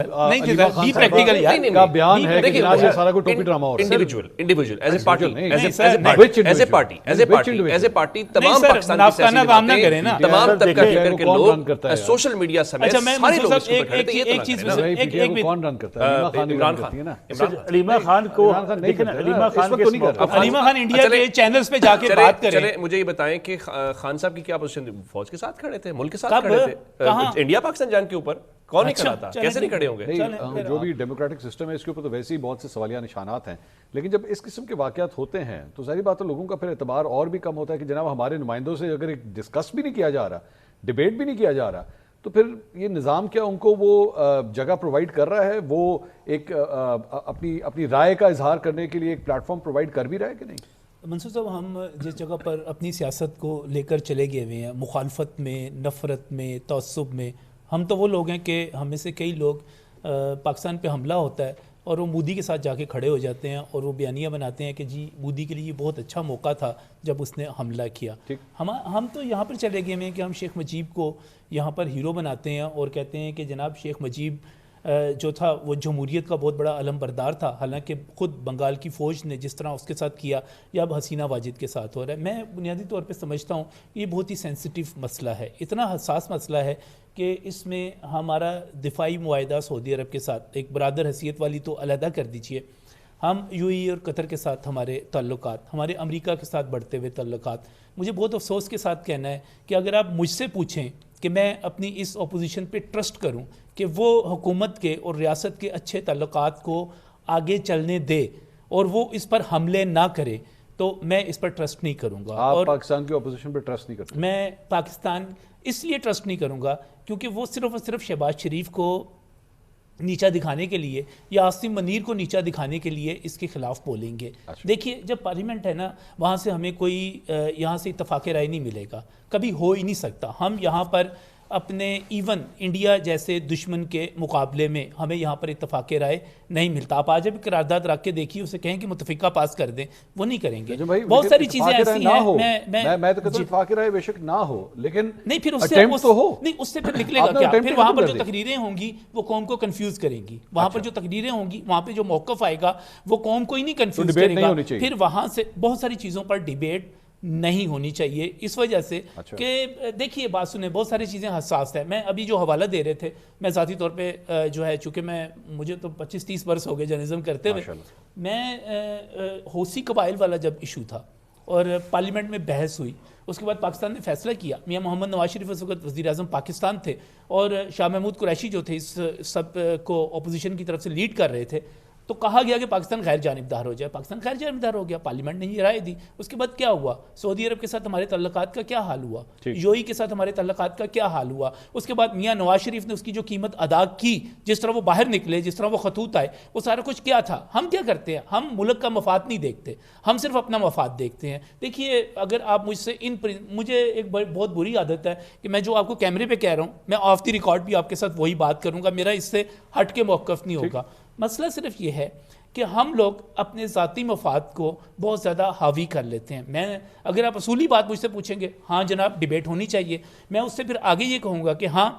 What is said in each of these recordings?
علیمہ خان صاحبہ کا بیان ہے کہ جناب یہ سارا کوئی ٹوپی ڈرامہ ہو رہا ہے. انڈیویجول ایز اے پارٹی تمام پاکستان کی سیاسی تمام طبقہ فکر کے لوگ سوشل میڈیا سمیت سارے لوگ اس کو کھڑتے ہیں. ایک چیز کون رن کرتا ہے؟ عمران خان. علیمہ خان کو دیکھیں نا، علیمہ خان انڈیا کے چینلز پہ جا کے بات کریں. چلے مجھے یہ بتائیں کہ خان صاحب کی کیا پوزیشن تھی؟ فوج کے ساتھ کھڑے تھے، ملک کے ساتھ کھڑے تھے، انڈیا پاکستان جنگ کے اوپر کون نہیں کھڑا تھا؟ کیسے نہیں کھڑے ہوں گے؟ جو بھی ڈیموکریٹک سسٹم ہے اس کے اوپر تو ویسے ہی بہت سے سوالیہ نشانات ہیں، لیکن جب اس قسم کے واقعات ہوتے ہیں تو ظاہری بات ہے لوگوں کا پھر اعتبار اور بھی کم ہوتا ہے کہ جناب ہمارے نمائندوں سے اگر ایک ڈسکس بھی نہیں کیا جا رہا، ڈیبیٹ بھی نہیں کیا جا رہا، تو پھر یہ نظام کیا ان کو وہ جگہ پرووائڈ کر رہا ہے، وہ ایک اپنی رائے کا اظہار کرنے کے لیے ایک پلیٹ فارم پرووائڈ کر بھی رہا ہے کہ نہیں؟ منصور صاحب، ہم جس جگہ پر اپنی سیاست کو لے کر چلے گئے ہوئے ہیں، مخالفت میں، نفرت میں، تعصب میں، ہم تو وہ لوگ ہیں کہ ہم میں سے کئی لوگ پاکستان پہ حملہ ہوتا ہے اور وہ مودی کے ساتھ جا کے کھڑے ہو جاتے ہیں اور وہ بیانیہ بناتے ہیں کہ جی مودی کے لیے یہ بہت اچھا موقع تھا جب اس نے حملہ کیا. ہم تو یہاں پر چلے گئے ہیں کہ ہم شیخ مجیب کو یہاں پر ہیرو بناتے ہیں اور کہتے ہیں کہ جناب شیخ مجیب جو تھا وہ جمہوریت کا بہت بڑا علم بردار تھا، حالانکہ خود بنگال کی فوج نے جس طرح اس کے ساتھ کیا یا اب حسینہ واجد کے ساتھ ہو رہا ہے. میں بنیادی طور پہ سمجھتا ہوں یہ بہت ہی سینسٹیو مسئلہ ہے، اتنا حساس مسئلہ ہے کہ اس میں ہمارا دفاعی معاہدہ سعودی عرب کے ساتھ، ایک برادر حیثیت والی تو علیحدہ کر دیجئے، ہم یو اے ای اور قطر کے ساتھ ہمارے تعلقات، ہمارے امریکہ کے ساتھ بڑھتے ہوئے تعلقات. مجھے بہت افسوس کے ساتھ کہنا ہے کہ اگر آپ مجھ سے پوچھیں کہ میں اپنی اس اپوزیشن پہ ٹرسٹ کروں کہ وہ حکومت کے اور ریاست کے اچھے تعلقات کو آگے چلنے دے اور وہ اس پر حملے نہ کرے، تو میں اس پر ٹرسٹ نہیں کروں گا. آپ پاکستان کی اپوزیشن پہ ٹرسٹ نہیں کرتے؟ میں پاکستان اس لیے ٹرسٹ نہیں کروں گا کیونکہ وہ صرف اور صرف شہباز شریف کو نیچا دکھانے کے لیے یا عاصم منیر کو نیچا دکھانے کے لیے اس کے خلاف بولیں گے. دیکھیے جب پارلیمنٹ ہے نا، وہاں سے ہمیں کوئی یہاں سے اتفاق رائے نہیں ملے گا، کبھی ہو ہی نہیں سکتا. ہم یہاں پر اپنے ایون انڈیا جیسے دشمن کے مقابلے میں ہمیں یہاں پر اتفاق رائے نہیں ملتا. آپ آج بھی قرارداد رکھ کے دیکھیے، اسے کہیں کہ متفقہ پاس کر دیں، وہ نہیں کریں گے. بہت ساری چیزیں ایسی ہیں. میں تو کہتا ہوں اتفاق رائے بے شک نہ ہو، لیکن نہیں پھر اس سے پھر نکلے گا کیا؟ پھر وہاں پر جو تقریریں ہوں گی وہ قوم کو کنفیوز کریں گی. وہاں پر جو تقریریں ہوں گی، وہاں پہ جو موقف آئے گا وہ قوم کو ہی نہیں کنفیوز کرے گا. پھر وہاں سے بہت ساری چیزوں پر ڈیبیٹ نہیں ہونی چاہیے اس وجہ سے کہ دیکھیے بات سنیں، بہت ساری چیزیں حساس ہیں. میں ابھی جو حوالہ دے رہے تھے، میں ذاتی طور پہ جو ہے چونکہ مجھے تو 25-30 برس ہو گئے جرنلزم کرتے ہوئے، میں حوثی قبائل والا جب ایشو تھا اور پارلیمنٹ میں بحث ہوئی، اس کے بعد پاکستان نے فیصلہ کیا، میاں محمد نواز شریف اس وقت وزیر اعظم پاکستان تھے اور شاہ محمود قریشی جو تھے اس سب کو اپوزیشن کی طرف سے لیڈ کر رہے تھے، تو کہا گیا کہ پاکستان غیر جانبدار ہو جائے. پاکستان غیر جانبدار ہو گیا، پارلیمنٹ نے یہ رائے دی. اس کے بعد کیا ہوا؟ سعودی عرب کے ساتھ ہمارے تعلقات کا کیا حال ہوا؟ یو اے ای کے ساتھ ہمارے تعلقات کا کیا حال ہوا؟ اس کے بعد میاں نواز شریف نے اس کی جو قیمت ادا کی، جس طرح وہ باہر نکلے، جس طرح وہ خطوط آئے، وہ سارا کچھ کیا تھا؟ ہم کیا کرتے ہیں؟ ہم ملک کا مفاد نہیں دیکھتے، ہم صرف اپنا مفاد دیکھتے ہیں. دیکھیے اگر آپ مجھ سے مجھے ایک بہت بری عادت ہے کہ میں جو آپ کو کیمرے پہ کہہ رہا ہوں، میں آف دی ریکارڈ بھی آپ کے ساتھ وہی بات کروں گا، میرا اس سے ہٹ کے موقف نہیں ہوگا. مسئلہ صرف یہ ہے کہ ہم لوگ اپنے ذاتی مفاد کو بہت زیادہ حاوی کر لیتے ہیں. اگر آپ اصولی بات مجھ سے پوچھیں گے، ہاں جناب ڈیبیٹ ہونی چاہیے، میں اس سے پھر آگے یہ کہوں گا کہ ہاں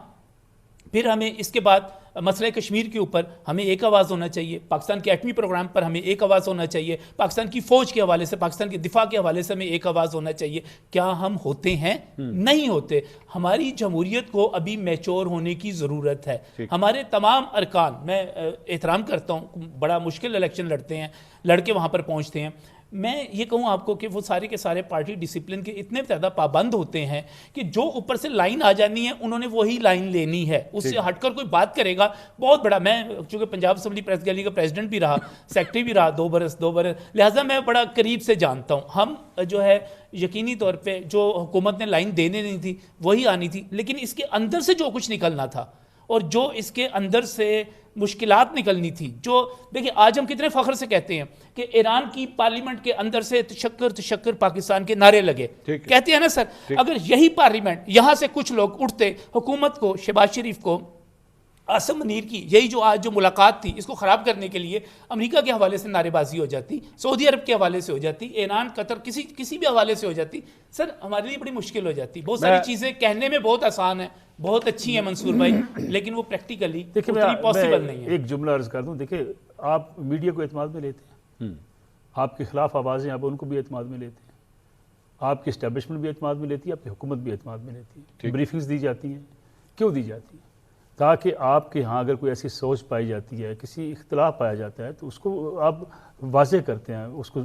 پھر ہمیں اس کے بعد مسئلہ کشمیر کے اوپر ہمیں ایک آواز ہونا چاہیے، پاکستان کے ایٹمی پروگرام پر ہمیں ایک آواز ہونا چاہیے، پاکستان کی فوج کے حوالے سے، پاکستان کے دفاع کے حوالے سے ہمیں ایک آواز ہونا چاہیے. کیا ہم ہوتے ہیں؟ نہیں ہوتے. ہماری جمہوریت کو ابھی میچور ہونے کی ضرورت ہے. ہمارے تمام ارکان، میں احترام کرتا ہوں، بڑا مشکل الیکشن لڑتے ہیں، لڑ کے وہاں پر پہنچتے ہیں. میں یہ کہوں آپ کو کہ وہ سارے کے سارے پارٹی ڈسپلن کے اتنے زیادہ پابند ہوتے ہیں کہ جو اوپر سے لائن آ جانی ہے انہوں نے وہی لائن لینی ہے، اس سے ہٹ کر کوئی بات کرے گا بہت بڑا. میں چونکہ پنجاب اسمبلی پریس گیلری کا پریزیڈنٹ بھی رہا، سیکرٹری بھی رہا 2 برس، لہٰذا میں بڑا قریب سے جانتا ہوں. ہم جو ہے یقینی طور پہ جو حکومت نے لائن دینے نہیں تھی وہی آنی تھی، لیکن اس کے اندر سے جو کچھ نکلنا تھا اور جو اس کے اندر سے مشکلات نکلنی تھی، جو دیکھیں آج ہم کتنے فخر سے کہتے ہیں کہ ایران کی پارلیمنٹ کے اندر سے تشکر پاکستان کے نعرے لگے، کہتے ہیں نا سر. اگر یہی پارلیمنٹ یہاں سے کچھ لوگ اٹھتے، حکومت کو، شہباز شریف کو عاصم منیر کی یہی جو آج جو ملاقات تھی اس کو خراب کرنے کے لیے امریکہ کے حوالے سے نعرے بازی ہو جاتی, سعودی عرب کے حوالے سے ہو جاتی, ایران, قطر, کسی بھی حوالے سے ہو جاتی, سر ہمارے لیے بڑی مشکل ہو جاتی. بہت ساری چیزیں کہنے میں بہت آسان ہیں, بہت اچھی ہیں منصور بھائی, لیکن وہ پریکٹیکلی اتنی پاسبل نہیں ہے. ایک جملہ عرض کر دوں, دیکھیں آپ میڈیا کو اعتماد میں لیتے ہیں, آپ کے خلاف آوازیں آپ ان کو بھی اعتماد میں لیتے ہیں, آپ کی اسٹیبلشمنٹ بھی اعتماد میں لیتی ہے, آپ کی حکومت بھی اعتماد میں لیتی ہے. بریفنگز دی جاتی ہیں, کیوں دی جاتی ہیں؟ تاکہ آپ کے ہاں اگر کوئی ایسی سوچ پائی جاتی ہے, کسی اختلاف پایا جاتا ہے, تو اس کو آپ واضح کرتے ہیں. اس کو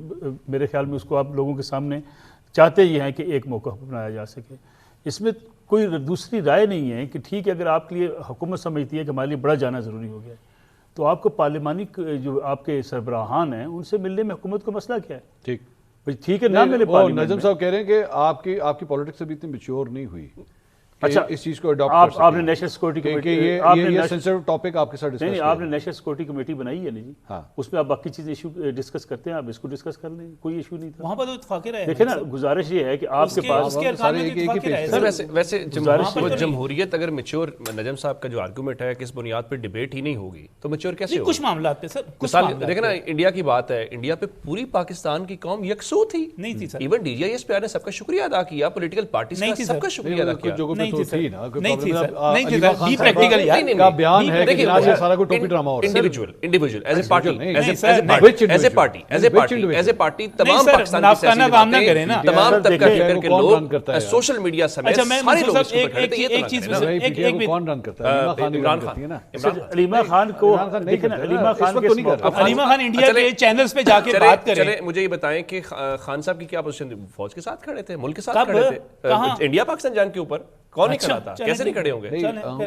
میرے خیال میں اس کو آپ لوگوں کے سامنے چاہتے ہی ہیں کہ ایک موقع بنایا جا سکے. اس میں کوئی دوسری رائے نہیں ہے کہ ٹھیک ہے اگر آپ کے لیے حکومت سمجھتی ہے کہ ہمارے لیے بڑا جانا ضروری ہو گیا ہے, تو آپ کو پارلیمانی جو آپ کے سربراہان ہیں ان سے ملنے میں حکومت کو مسئلہ کیا ہے؟ ٹھیک ہے, نہ ملے پارلیمنٹ. نجم صاحب کہہ رہے ہیں کہ آپ کی پالیٹکس ابھی اتنی میچور نہیں ہوئی. اچھا, اس چیز کو اڈاپٹ آپ نے نیشنل سیکورٹی کمیٹی, یہ سینسٹیو ٹاپک آپ کے ساتھ ڈسکس, نہیں آپ نے نیشنل سیکورٹی کمیٹی بنائی ہے نا جی, اس میں آپ باقی چیزیں ایشو ڈسکس کرتے ہیں, آپ اس کو ڈسکس کر لیں, کوئی ایشو نہیں تھا وہاں پر. تو اتفاق رہے دیکھیں نا, گزارش یہ ہے کہ آپ کے پاس ویسے جمہوریت اگر میچور, نجم صاحب کا جو آرگومنٹ ہے کہ اس بنیاد پہ ڈیبیٹ ہی نہیں ہوگی تو میچور کیسے ہوگی؟ کچھ معاملات پہ سر, دیکھیں نا انڈیا کی بات ہے, انڈیا پہ پوری پاکستان کی قوم یکسو تھی, نہیں تھی sir. Even D G I S پہ نے سب کا شکریہ ادا کیا, پولیٹیکل پارٹیز کا سب کا شکریہ ادا کیا. تمام طبقہ فکر کے لوگ, سوشل میڈیا سمیت سارے لوگ اس پر کھڑے تھے. ایک چیز میں کون رن کرتا ہے؟ عمران خان. علیمہ خان کو دیکھیں نا, علیمہ خان انڈیا کے چینلز پہ جا کے بات کریں. چلے مجھے یہ بتائیں کہ خان صاحب کی کیا پوزیشن تھی؟ فوج کے ساتھ کھڑے تھے, ملک کے ساتھ کھڑے تھے, انڈیا پاکستان جنگ کے اوپر کون نہیں کھڑا تھا؟ کیسے نہیں کھڑے ہوں گے؟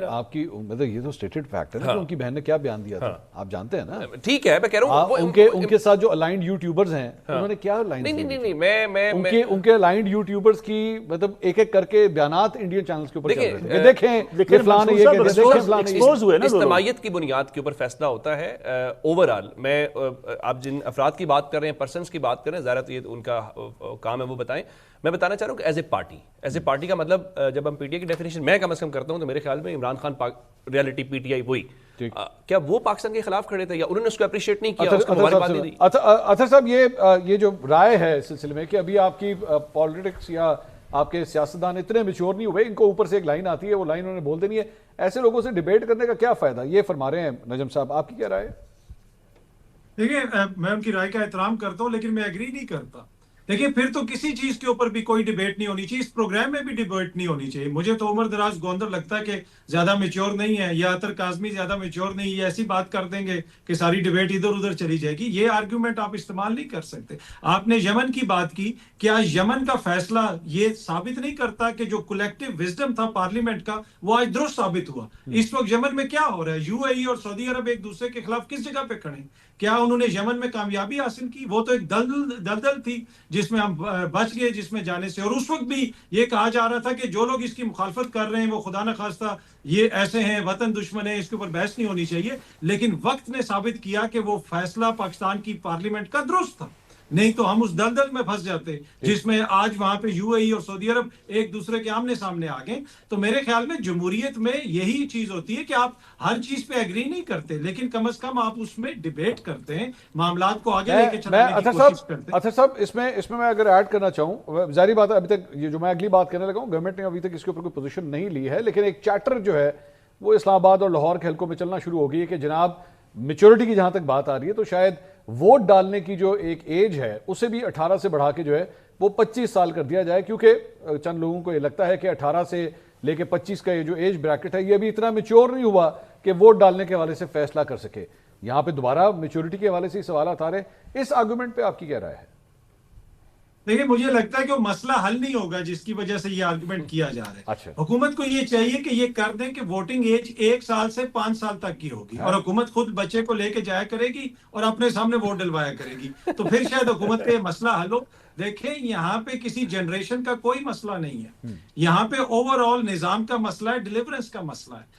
آپ کی مطلب یہ تو اسٹیٹڈ فیکٹ ہے نا کہ ان کی بہن نے کیا بیان دیا تھا, آپ جانتے ہیں نا. ٹھیک ہے, میں کہہ رہا ہوں ان کے ساتھ جو الائنڈ یوٹیوبرز ہیں انہوں نے کیا لائن, نہیں ان کے الائنڈ یوٹیوبرز کی مطلب ایک ایک کر کے بیانات انڈین چینلز کے اوپر چل رہے تھے. دیکھیں فلان یہ ایکسپوز ہوئے نا, اجتماعیت کی بنیاد کے اوپر فیصلہ ہوتا ہے. اوورآل میں آپ جن افراد کی بات کر رہے ہیں, پرسنس کی بات کر رہے ہیں, ظاہر یہ ان کا کام ہے وہ بتائیں. میں بتانا چاہ رہا ہوں کہ ایز اے پارٹی کا مطلب جب ہم پی ٹی آئی کی ڈیفینیشن میں کم از کم کرتا ہوں تو میرے خیال میں Imran Khan reality P T I وہی, کیا وہ پاکستان کے خلاف کھڑے تھے یا انہوں نے اس کو اپریشیٹ نہیں کیا, اس کو مبارکباد نہیں دی؟ اطہر صاحب یہ جو رائے ہے اس سلسلے میں کہ ابھی آپ کی پالیٹکس یا آپ کے سیاستدان اتنے میچور نہیں ہوئے, ان کو اوپر سے ایک لائن آتی ہے, وہ لائن انہوں نے بول دینی ہے, ایسے لوگوں سے ڈیبیٹ کرنے کا کیا فائدہ, یہ فرما رہے ہیں نجم صاحب, آپ کی کیا رائے ہے؟ دیکھیں میں ان کی رائے کا احترام کرتا ہوں لیکن میں ایگری نہیں کرتا. دیکھیں پھر تو کسی چیز کے اوپر بھی کوئی ڈیبیٹ نہیں ہونی چاہیے, اس پروگرام میں بھی ڈیبیٹ نہیں ہونی چاہیے. مجھے تو عمر دراز گوندر لگتا ہے کہ زیادہ میچور نہیں ہے, یا اطہر کاظمی زیادہ میچور نہیں ہے, ایسی بات کر دیں گے کہ ساری ڈیبیٹ ادھر ادھر چلی جائے گی. یہ آرگیومنٹ آپ استعمال نہیں کر سکتے. آپ نے یمن کی بات کی, کیا یمن کا فیصلہ یہ ثابت نہیں کرتا کہ جو کولیکٹیو وزڈم تھا پارلیمنٹ کا وہ آج درست ثابت ہوا؟ اس وقت یمن میں کیا ہو رہا ہے, یو اے ای اور سعودی عرب ایک دوسرے کے خلاف کس جگہ پہ کھڑے, کیا انہوں نے یمن میں کامیابی حاصل کی؟ وہ تو ایک دلدل تھی جس میں ہم بچ گئے جس میں جانے سے. اور اس وقت بھی یہ کہا جا رہا تھا کہ جو لوگ اس کی مخالفت کر رہے ہیں وہ خدا نخواستہ یہ ایسے ہیں, وطن دشمن ہیں, اس کے اوپر بحث نہیں ہونی چاہیے. لیکن وقت نے ثابت کیا کہ وہ فیصلہ پاکستان کی پارلیمنٹ کا درست تھا, نہیں تو ہم اس دلدل میں پھنس جاتے جس میں آج وہاں پہ یو اے ای اور سعودی عرب ایک دوسرے کے آمنے سامنے آ گئے. تو میرے خیال میں جمہوریت میں یہی چیز ہوتی ہے کہ آپ ہر چیز پہ ایگری نہیں کرتے لیکن کم از کم آپ اس میں ڈیبیٹ کرتے ہیں, معاملات کو آگے لے کے چلانے کی کوشش کرتے ہیں. اطہر صاحب اس میں میں اگر ایڈ کرنا چاہوں, ظاہری بات ہے ابھی تک یہ جو میں اگلی بات کرنے لگا ہوں, گورنمنٹ نے ابھی تک اس کے اوپر کوئی پوزیشن نہیں لی ہے, لیکن ایک چیٹر جو ہے وہ اسلام آباد اور لاہور کے حلقوں میں چلنا شروع ہو گئی ہے کہ جناب میچورٹی کی جہاں تک بات آ رہی ہے تو شاید ووٹ ڈالنے کی جو ایک ایج ہے اسے بھی 18 سے بڑھا کے جو ہے وہ 25 سال کر دیا جائے, کیونکہ چند لوگوں کو یہ لگتا ہے کہ 18 سے لے کے 25 کا یہ جو ایج بریکٹ ہے یہ ابھی اتنا میچور نہیں ہوا کہ ووٹ ڈالنے کے حوالے سے فیصلہ کر سکے. یہاں پہ دوبارہ میچورٹی کے حوالے سے سوالات آ رہے ہیں, اس آرگومنٹ پہ آپ کی کیا رائے ہے؟ دیکھیں مجھے لگتا ہے کہ وہ مسئلہ حل نہیں ہوگا جس کی وجہ سے یہ آرگومنٹ کیا جا رہا ہے. اچھا. حکومت کو یہ چاہیے کہ یہ کر دیں کہ ووٹنگ ایج 1 سال سے 5 سال تک کی ہوگی اور حکومت خود بچے کو لے کے جایا کرے گی اور اپنے سامنے ووٹ ڈلوایا کرے گی, تو پھر شاید حکومت کا یہ مسئلہ حل ہو. دیکھیں یہاں پہ کسی جنریشن کا کوئی مسئلہ نہیں ہے, یہاں پہ اوور آل نظام کا مسئلہ ہے, ڈیلیورنس کا مسئلہ ہے.